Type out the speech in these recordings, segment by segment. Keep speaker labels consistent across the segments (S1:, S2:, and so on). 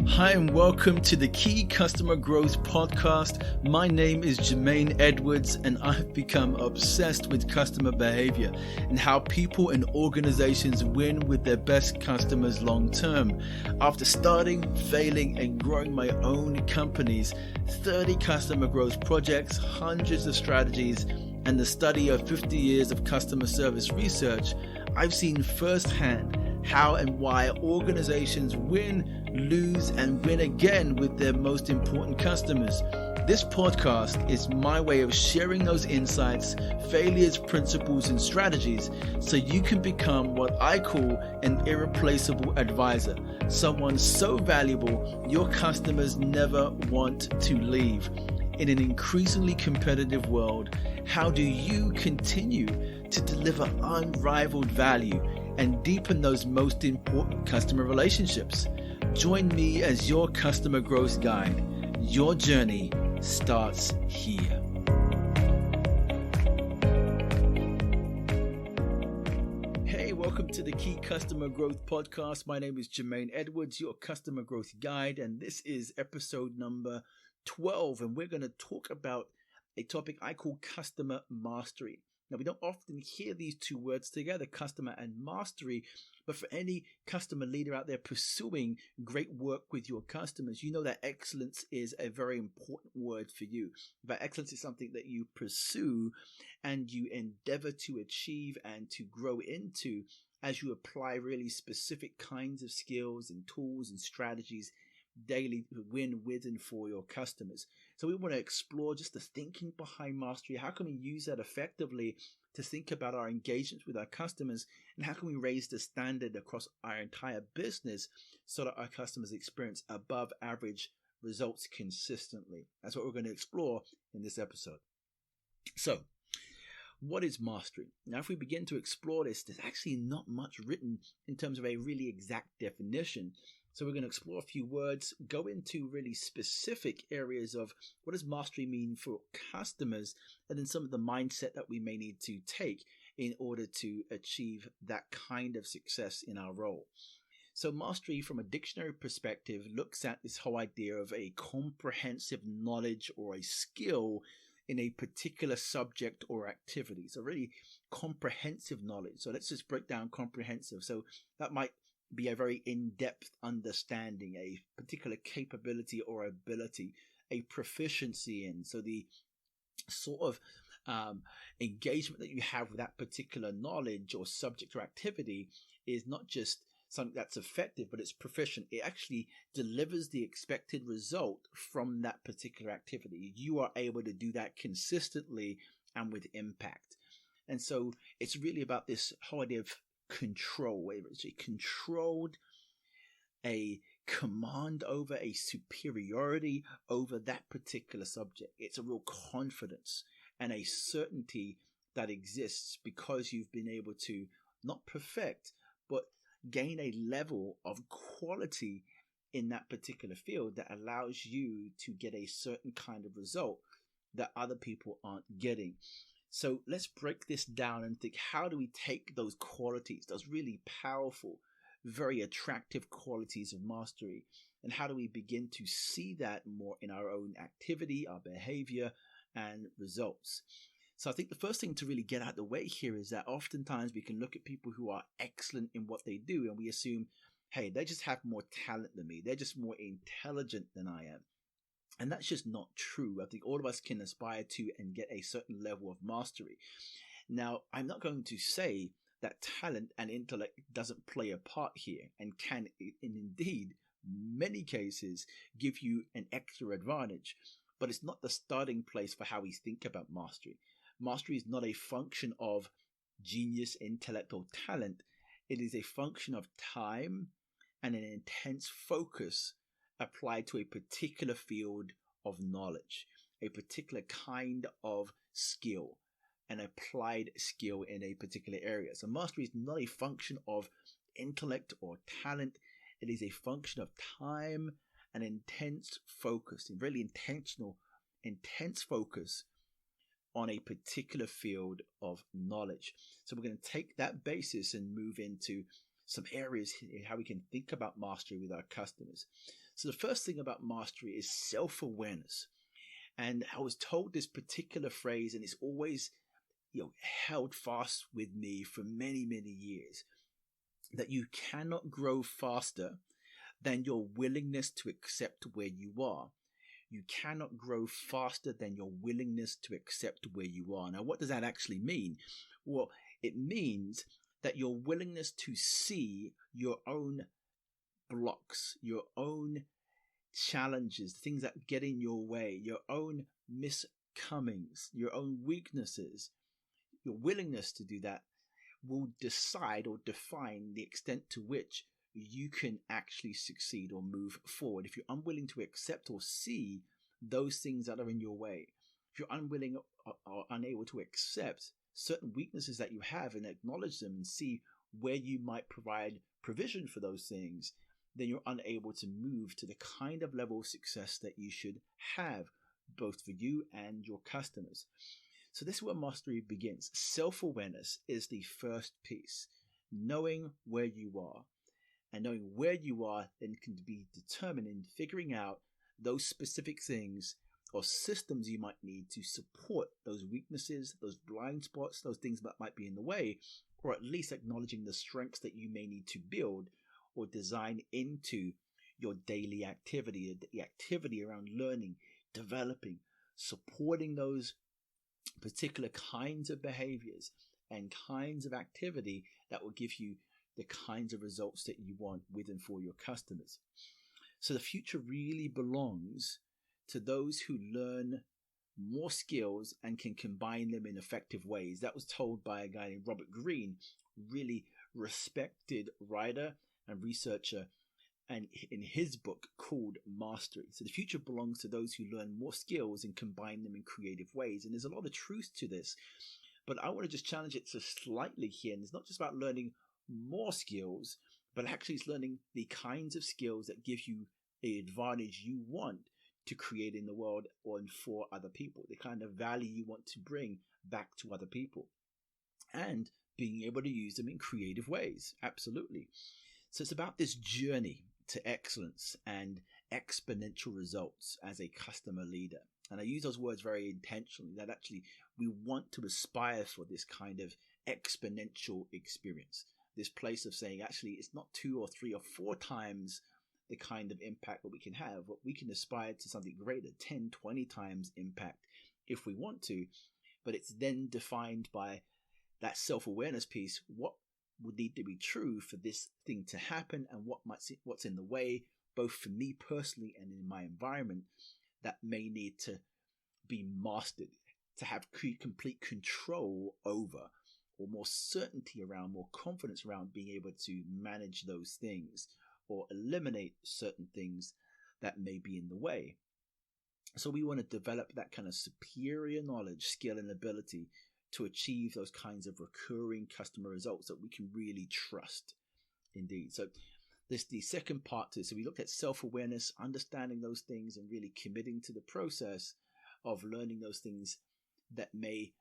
S1: Hi and welcome to the Key Customer Growth Podcast. My name is Jermaine Edwards and I've become obsessed with customer behavior and how people and organizations win with their best customers long term. After starting, failing and growing my own companies, 30 customer growth projects, hundreds of strategies, and the study of 50 years of customer service research, I've seen firsthand how and why organizations win, lose, and win again with their most important customers. This podcast is my way of sharing those insights, failures, principles, and strategies so you can become what I call an irreplaceable advisor, someone so valuable your customers never want to leave. In an increasingly competitive world, how do you continue to deliver unrivaled value and deepen those most important customer relationships? Join me as your customer growth guide. Your journey starts here. Hey, welcome to the Key Customer Growth Podcast. My name is Jermaine Edwards, your customer growth guide, and this is episode number 12, and we're going to talk about a topic I call customer mastery. Now, we don't often hear these two words together, customer and mastery, but for any customer leader out there pursuing great work with your customers, you know that excellence is a very important word for you. But excellence is something that you pursue and you endeavor to achieve and to grow into as you apply really specific kinds of skills and tools and strategies daily to win with and for your customers. So we want to explore just the thinking behind mastery. How can we use that effectively to think about our engagements with our customers, and how can we raise the standard across our entire business so that our customers experience above average results consistently? That's what we're going to explore in this episode. So, what is mastery? Now, if we begin to explore this, there's actually not much written in terms of a really exact definition. So we're going to explore a few words, go into really specific areas of what does mastery mean for customers, and then some of the mindset that we may need to take in order to achieve that kind of success in our role. So mastery from a dictionary perspective looks at this whole idea of a comprehensive knowledge or a skill in a particular subject or activity. So really comprehensive knowledge. So let's just break down comprehensive. So that might be a very in-depth understanding, a particular capability or ability, a proficiency in. So the sort of engagement that you have with that particular knowledge or subject or activity is not just something that's effective, but it's proficient. It actually delivers the expected result from that particular activity. You are able to do that consistently and with impact. And so it's really about this whole idea of control, where it's a command over, a superiority over that particular subject. It's a real confidence and a certainty that exists because you've been able to not perfect, but gain a level of quality in that particular field that allows you to get a certain kind of result that other people aren't getting. So let's break this down and think, how do we take those qualities, those really powerful, very attractive qualities of mastery, and how do we begin to see that more in our own activity, our behavior, and results? So I think the first thing to really get out of the way here is that oftentimes we can look at people who are excellent in what they do and we assume, hey, they just have more talent than me. They're just more intelligent than I am. And that's just not true. I think all of us can aspire to and get a certain level of mastery. Now, I'm not going to say that talent and intellect doesn't play a part here and can, in indeed, many cases, give you an extra advantage. But it's not the starting place for how we think about mastery. Mastery is not a function of genius, intellect, or talent. It is a function of time and an intense focus applied to a particular field of knowledge, a particular kind of skill, an applied skill in a particular area. So mastery is not a function of intellect or talent. It is a function of time and intense focus, and really intense focus on a particular field of knowledge. So we're going to take that basis and move into some areas in how we can think about mastery with our customers. So the first thing about mastery is self-awareness. And I was told this particular phrase, and it's always held fast with me for many, many years, that you cannot grow faster than your willingness to accept where you are. You cannot grow faster than your willingness to accept where you are. Now, what does that actually mean? Well, it means that your willingness to see your own blocks, your own challenges, things that get in your way, your own miscomings, your own weaknesses, your willingness to do that will decide or define the extent to which you can actually succeed or move forward. If you're unwilling to accept or see those things that are in your way, if you're unwilling or unable to accept certain weaknesses that you have and acknowledge them and see where you might provide provision for those things, then you're unable to move to the kind of level of success that you should have, both for you and your customers. So this is where mastery begins. Self-awareness is the first piece. Knowing where you are. And knowing where you are then can be determined in figuring out those specific things or systems you might need to support those weaknesses, those blind spots, those things that might be in the way, or at least acknowledging the strengths that you may need to build or design into your daily activity, the activity around learning, developing, supporting those particular kinds of behaviors and kinds of activity that will give you the kinds of results that you want with and for your customers. So the future really belongs to those who learn more skills and can combine them in effective ways. That was told by a guy named Robert Greene, really respected writer and researcher, and in his book called Mastery. So the future belongs to those who learn more skills and combine them in creative ways. And there's a lot of truth to this, but I want to just challenge it so slightly here. And it's not just about learning more skills, but actually it's learning the kinds of skills that give you the advantage you want to create in the world or for other people, the kind of value you want to bring back to other people, and being able to use them in creative ways. Absolutely. So it's about this journey to excellence and exponential results as a customer leader. And I use those words very intentionally, that actually we want to aspire for this kind of exponential experience. This place of saying, actually, it's not 2 or 3 or 4 times the kind of impact that we can have, but we can aspire to something greater, 10, 20 times impact if we want to. But it's then defined by that self-awareness piece. What would need to be true for this thing to happen, and what's in the way, both for me personally and in my environment, that may need to be mastered, to have complete control over, or more certainty around, more confidence around being able to manage those things or eliminate certain things that may be in the way. So we want to develop that kind of superior knowledge, skill, and ability to achieve those kinds of recurring customer results that we can really trust. Indeed. So this the second part to this. So we looked at self-awareness, understanding those things, and really committing to the process of learning those things that may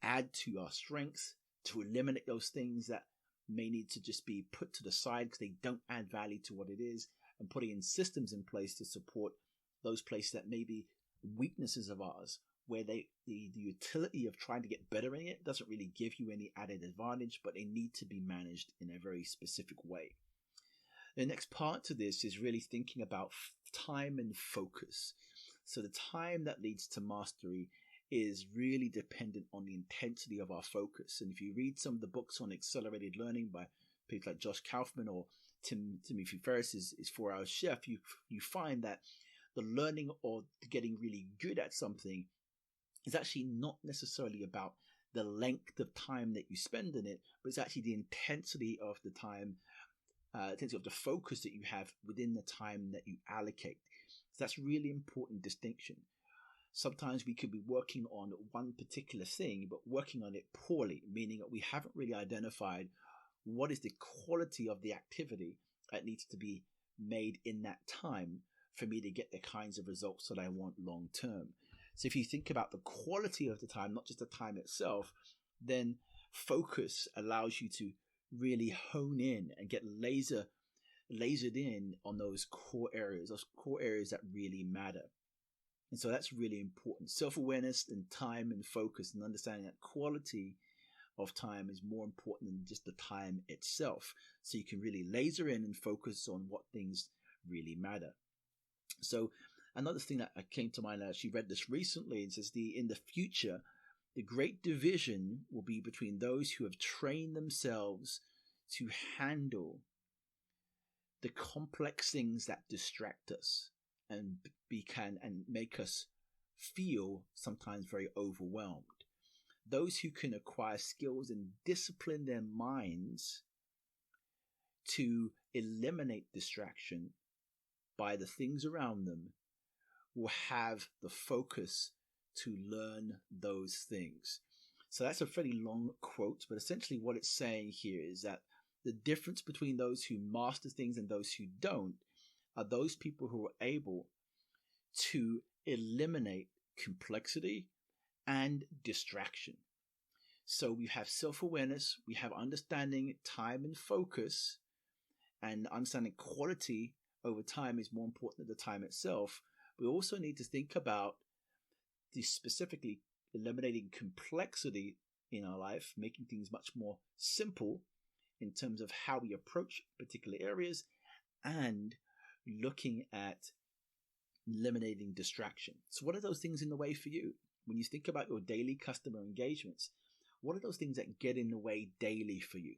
S1: add to our strengths, to eliminate those things that may need to just be put to the side because they don't add value to what it is, and putting in systems in place to support those places that may be weaknesses of ours, where the utility of trying to get better in it doesn't really give you any added advantage, but they need to be managed in a very specific way. The next part to this is really thinking about time and focus. So the time that leads to mastery is really dependent on the intensity of our focus. And if you read some of the books on accelerated learning by people like Josh Kaufman or Timothy Ferriss's 4-Hour Chef, you find that the learning or getting really good at something is actually not necessarily about the length of time that you spend in it, but it's actually the intensity of the time, intensity of the focus that you have within the time that you allocate. So that's really important distinction. Sometimes we could be working on one particular thing, but working on it poorly, meaning that we haven't really identified what is the quality of the activity that needs to be made in that time for me to get the kinds of results that I want long term. So if you think about the quality of the time, not just the time itself, then focus allows you to really hone in and get lasered in on those core areas that really matter. And so that's really important. Self-awareness and time and focus, and understanding that quality of time is more important than just the time itself. So you can really laser in and focus on what things really matter. So another thing that came to mind, I actually read this recently, and says in the future, the great division will be between those who have trained themselves to handle the complex things that distract us and make us feel sometimes very overwhelmed. Those who can acquire skills and discipline their minds to eliminate distraction by the things around them will have the focus to learn those things. So that's a fairly long quote, but essentially what it's saying here is that the difference between those who master things and those who don't are those people who are able to eliminate complexity and distraction. So we have self-awareness, we have understanding time and focus, and understanding quality over time is more important than the time itself. We also need to think about specifically eliminating complexity in our life, making things much more simple in terms of how we approach particular areas, and looking at eliminating distraction. So what are those things in the way for you? When you think about your daily customer engagements, what are those things that get in the way daily for you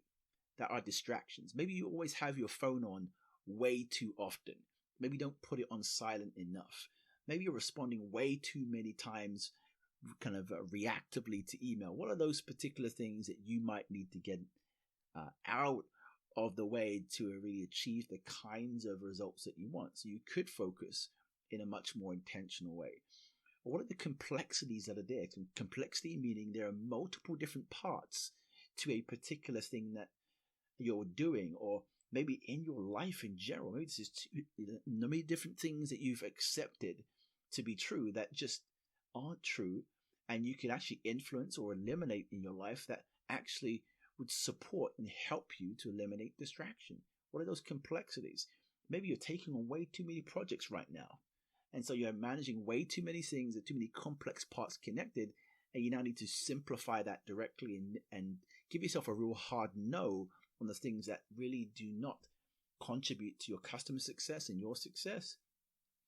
S1: that are distractions? Maybe you always have your phone on way too often. Maybe you don't put it on silent enough. Maybe you're responding way too many times kind of reactively to email. What are those particular things that you might need to get out of the way to really achieve the kinds of results that you want? So you could focus in a much more intentional way. What are the complexities that are there? Complexity meaning there are multiple different parts to a particular thing that you're doing, or maybe in your life in general. Maybe this is many different things that you've accepted to be true that just aren't true, and you can actually influence or eliminate in your life that actually would support and help you to eliminate distraction. What are those complexities? Maybe you're taking on way too many projects right now, and so you're managing way too many things and too many complex parts connected, and you now need to simplify that directly and give yourself a real hard no on the things that really do not contribute to your customer success and your success.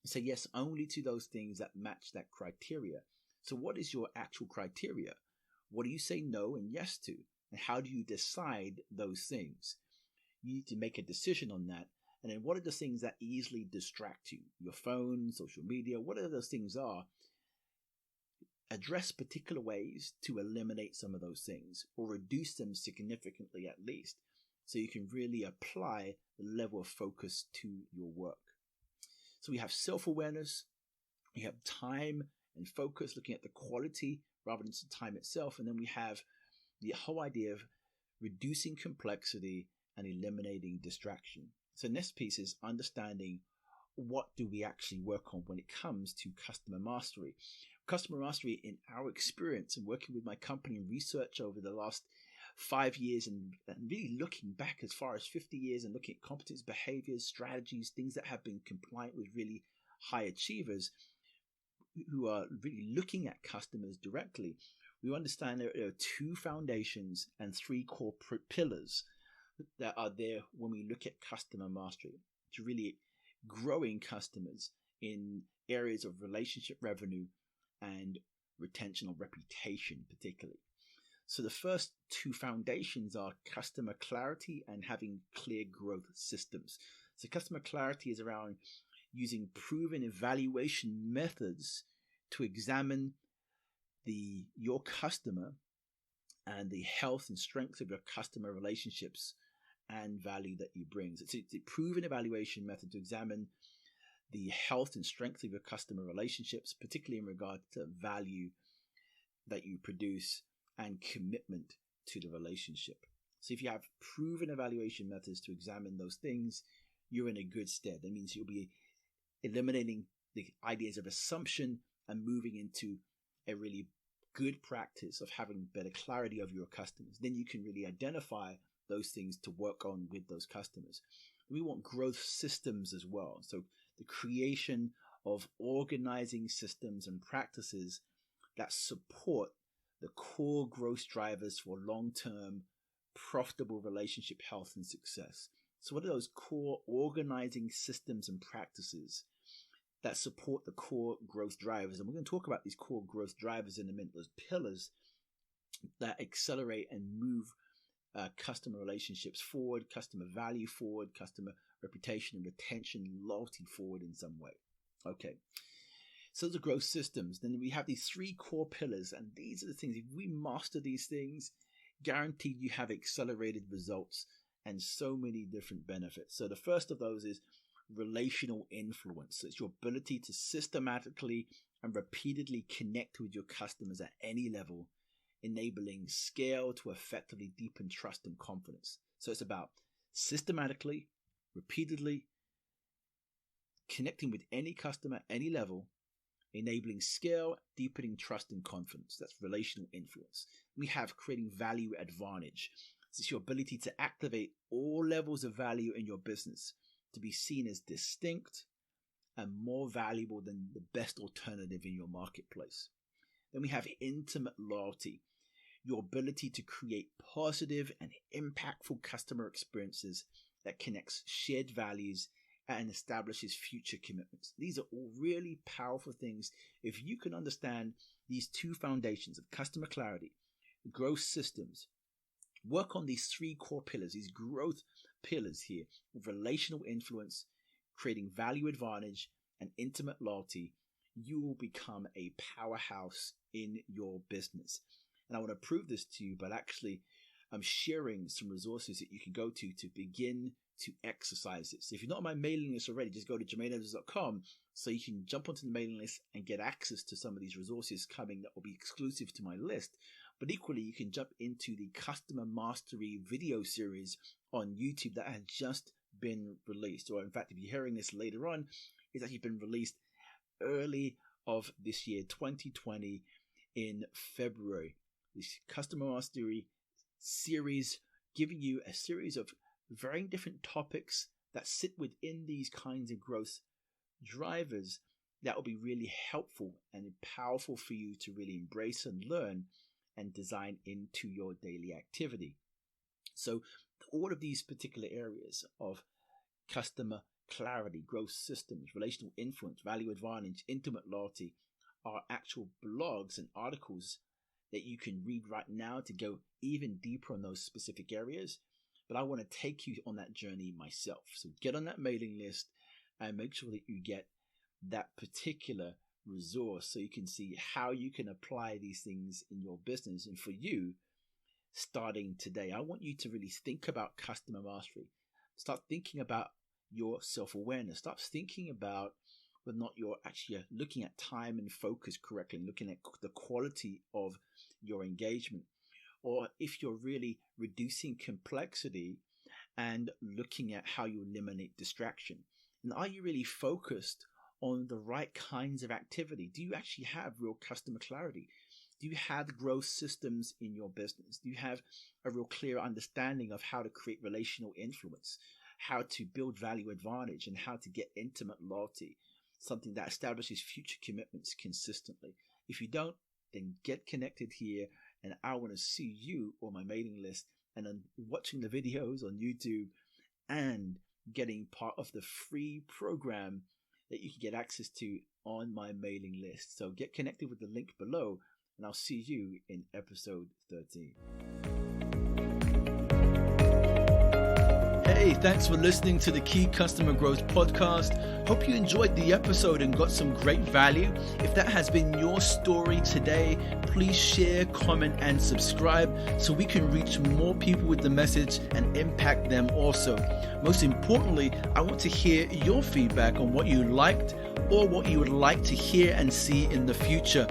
S1: Say yes only to those things that match that criteria. So what is your actual criteria? What do you say no and yes to? And how do you decide those things? You need to make a decision on that. And then what are the things that easily distract you? Your phone, social media, whatever those things are. Address particular ways to eliminate some of those things, or reduce them significantly at least, so you can really apply the level of focus to your work. So we have self-awareness, we have time and focus, looking at the quality rather than the time itself, and then we have the whole idea of reducing complexity and eliminating distraction. So next piece is understanding what do we actually work on when it comes to customer mastery. Customer mastery, in our experience and working with my company and research over the last 5 years and really looking back as far as 50 years and looking at competence, behaviors, strategies, things that have been compliant with really high achievers who are really looking at customers directly, we understand there are 2 foundations and 3 corporate pillars that are there when we look at customer mastery to really growing customers in areas of relationship revenue and retention or reputation particularly. So the first 2 foundations are customer clarity and having clear growth systems. So customer clarity is around using proven evaluation methods to examine your customer and the health and strength of your customer relationships and value that you bring. So it's a proven evaluation method to examine the health and strength of your customer relationships, particularly in regard to value that you produce and commitment to the relationship. So if you have proven evaluation methods to examine those things, you're in a good stead. That means you'll be eliminating the ideas of assumption and moving into a really good practice of having better clarity of your customers. Then you can really identify those things to work on with those customers. We want growth systems as well. So the creation of organizing systems and practices that support the core growth drivers for long-term profitable relationship health and success. So what are those core organizing systems and practices that support the core growth drivers? And we're going to talk about these core growth drivers in a minute, those pillars that accelerate and move customer relationships forward, customer value forward, customer reputation and retention, loyalty forward in some way. Okay, so the growth systems. Then we have these three core pillars, and these are the things, if we master these things, guaranteed you have accelerated results and so many different benefits. So the first of those is relational influence. So it's your ability to systematically and repeatedly connect with your customers at any level, enabling scale to effectively deepen trust and confidence. So it's about systematically, repeatedly connecting with any customer at any level, enabling scale, deepening trust and confidence. That's relational influence. We have creating value advantage. It's your ability to activate all levels of value in your business to be seen as distinct and more valuable than the best alternative in your marketplace. Then we have intimate loyalty, your ability to create positive and impactful customer experiences that connects shared values and establishes future commitments. These are all really powerful things. If you can understand these two foundations of customer clarity, growth systems, work on these three core pillars, these growth pillars here, of relational influence, creating value advantage, and intimate loyalty, you will become a powerhouse in your business. And I want to prove this to you, but actually I'm sharing some resources that you can go to begin to exercise it. So if you're not on my mailing list already, just go to jermaineedwards.com so you can jump onto the mailing list and get access to some of these resources coming that will be exclusive to my list. But equally, you can jump into the Customer Mastery video series on YouTube that has just been released. Or in fact, if you're hearing this later on, it's actually been released early of this year, 2020, in February. This Customer Mastery series giving you a series of varying different topics that sit within these kinds of growth drivers that will be really helpful and powerful for you to really embrace and learn and design into your daily activity. So all of these particular areas of customer clarity, growth systems, relational influence, value advantage, intimate loyalty are actual blogs and articles that you can read right now to go even deeper on those specific areas. But I want to take you on that journey myself. So get on that mailing list and make sure that you get that particular resource so you can see how you can apply these things in your business. And for you, starting today, I want you to really think about customer mastery. Start thinking about your self-awareness. Start thinking about whether or not you're actually looking at time and focus correctly, and looking at the quality of your engagement. Or if you're really reducing complexity and looking at how you eliminate distraction. And are you really focused on the right kinds of activity? Do you actually have real customer clarity? Do you have growth systems in your business? Do you have a real clear understanding of how to create relational influence, how to build value advantage, and how to get intimate loyalty, something that establishes future commitments consistently? If you don't, then get connected here, and I want to see you on my mailing list and then watching the videos on YouTube and getting part of the free program that you can get access to on my mailing list. So get connected with the link below, and I'll see you in episode 13. Hey, thanks for listening to the Key Customer Growth Podcast. Hope you enjoyed the episode and got some great value. If that has been your story today, please share, comment, and subscribe so we can reach more people with the message and impact them also. Most importantly, I want to hear your feedback on what you liked or what you would like to hear and see in the future.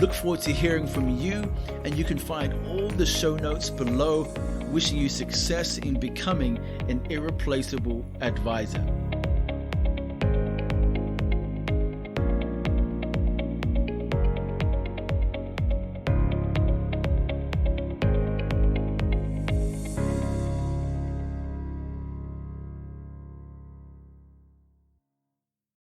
S1: Look forward to hearing from you, and you can find all the show notes below. Wishing you success in becoming an irreplaceable advisor.